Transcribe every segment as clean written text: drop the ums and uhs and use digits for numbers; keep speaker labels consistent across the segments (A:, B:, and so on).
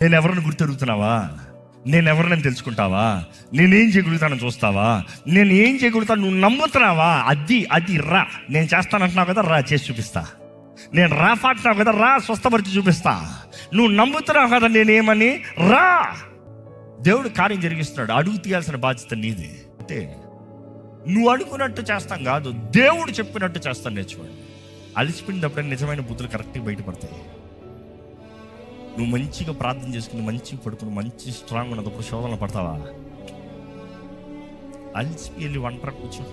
A: నేను ఎవరిని గుర్తెరుగుతున్నావా? నేను ఎవరిని తెలుసుకుంటావా? నేనేం చేయగలుగుతానని చూస్తావా? నేను ఏం చేయగలుగుతాను నువ్వు నమ్ముతున్నావా? అది రా, నేను చేస్తానంటున్నావు కదా, రా చేసి చూపిస్తా. నేను రా పాటున్నావు కదా, రా స్వస్థపరిచి చూపిస్తా. నువ్వు నమ్ముతున్నావు కదా నేనేమని, రా. దేవుడు కార్యం జరిగిస్తున్నాడు. అడుగు తీయాల్సిన బాధ్యత నీది. అంటే నువ్వు అనుకున్నట్టు చేస్తాం కాదు, దేవుడు చెప్పినట్టు చేస్తాను. నేర్చుకోండి. అలిసిపోయినప్పుడే నిజమైన బుద్ధులు కరెక్ట్గా బయటపడతాయి. నువ్వు మంచిగా ప్రార్థన చేసుకుని, మంచిగా పడుకుని, మంచి స్ట్రాంగ్ ఉన్నప్పుడు శోధనలు పడతావా? అలిసిపోయి వెళ్ళి ఒంటరి కూర్చో,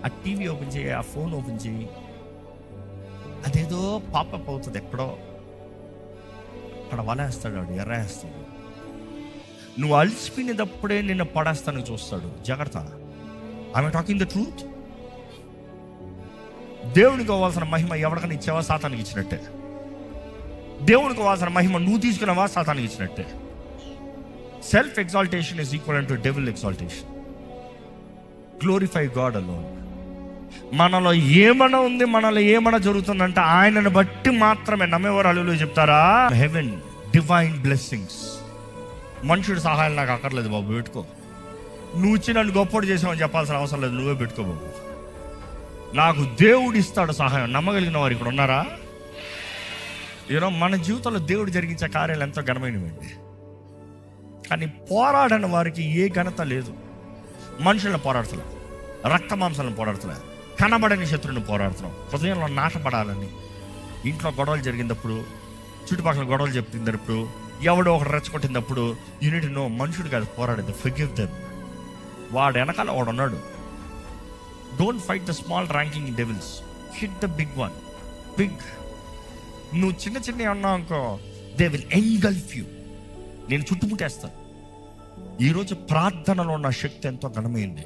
A: ఆ టీవీ ఓపెన్ చేయి, ఆ ఫోన్ ఓపెన్ చేయి, అదేదో పాపప్ అవుతుంది ఎక్కడో. అక్కడ వలేస్తాడు వాడు, ఎర్రేస్తాడు. నువ్వు అలిసిపోయినప్పుడే నిన్ను పడేస్తానికి చూస్తాడు. జాగ్రత్త. ఆమె టాకింగ్ ద ట్రూత్. దేవునికి కావాల్సిన మహిమ ఎవరికైనా ఇచ్చావా? సాతానికి ఇచ్చినట్టే. దేవునికి కావాల్సిన మహిమ నువ్వు తీసుకున్నావా? సాతానికి ఇచ్చినట్టే. Self exaltation is equal to devil exaltation. Glorify God alone. మనలో ఏమన్నా ఉంది, మనలో ఏమన్నా జరుగుతుందంటే ఆయనను బట్టి మాత్రమే. నమ్మేవారు హల్లెలూయా చెప్తారా? Haven divine blessings. మనుషుడి సహాయం నాకు అక్కర్లేదు బాబు, పెట్టుకో. నువ్వు ఇచ్చి నన్ను గొప్పడు చేసావని చెప్పాల్సిన అవసరం లేదు, నువ్వే పెట్టుకో బాబు. నాకు దేవుడు ఇస్తాడు సహాయం. నమ్మగలిగిన వారు ఇక్కడ ఉన్నారా? మన జీవితంలో దేవుడు జరిగించే కార్యాలు ఎంతో ఘనమైనవండి. కానీ పోరాడని వారికి ఏ ఘనత లేదు. మనుషులను పోరాడుతున్నా, రక్త మాంసాలను పోరాడుతున్నా, కనబడని శత్రువుని పోరాడుతున్నాం. హృదయంలో నాటపడాలని. ఇంట్లో గొడవలు జరిగినప్పుడు, చుట్టుపక్కల గొడవలు చెప్తున్నప్పుడు, ఎవడో ఒకటి రెచ్చగొట్టినప్పుడు, యూనిట్ నో, మనుషుడు కాదు పోరాడేది, ఫర్గివ్ దెమ్. వాడు వెనకాల వాడు ఉన్నాడు. Don't fight the small ranking devils, hit the big one. Big. నువ్వు చిన్న చిన్న అన్నావు అనుకో, దే విల్ ఎంగల్ఫ్ యూ. నేను చుట్టుముట్టేస్తాను. ఈరోజు ప్రార్థనలో ఉన్న శక్తి ఎంతో ఘనమైంది.